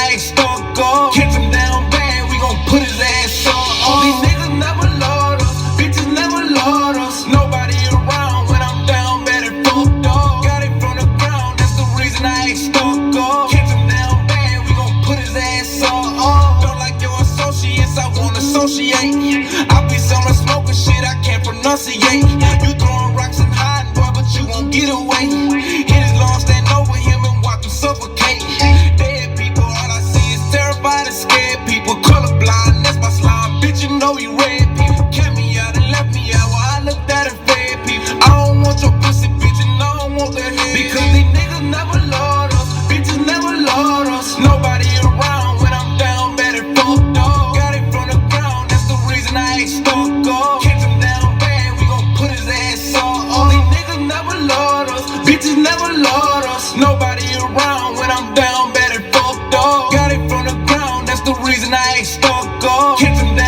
I ain't stuck up. Catch him down bad, we gon' put his ass up. These niggas never loved us, bitches never loved us. Nobody around when I'm down bad and fucked up. Got it from the ground, that's the reason I ain't stuck up. Catch him down bad, we gon' put his ass up. Don't like your associates, I won't associate. I be selling smoking shit, I can't pronunciate. You throwing rocks and hiding, boy, but you won't get away. Hit his long, stand over him and watch him suffocate. Dead people, all I see is terrified and scared people. Colorblind, that's my slime, bitch, you know he red. People kept me out and left me out while I looked at and fed people. I don't want your pussy, bitch, and I don't want that head. Because these niggas never loved us, bitches never loved us. Nobody around when I'm down bad and fucked up. Got it from the ground, that's the reason I ain't stuck up. Catch him down bad, we gon' put his ass up. These niggas never loved us, bitches never loved us. Nobody around when I'm down bad and fucked up. Got it from the ground, that's the reason I ain't stuck up. Catch him down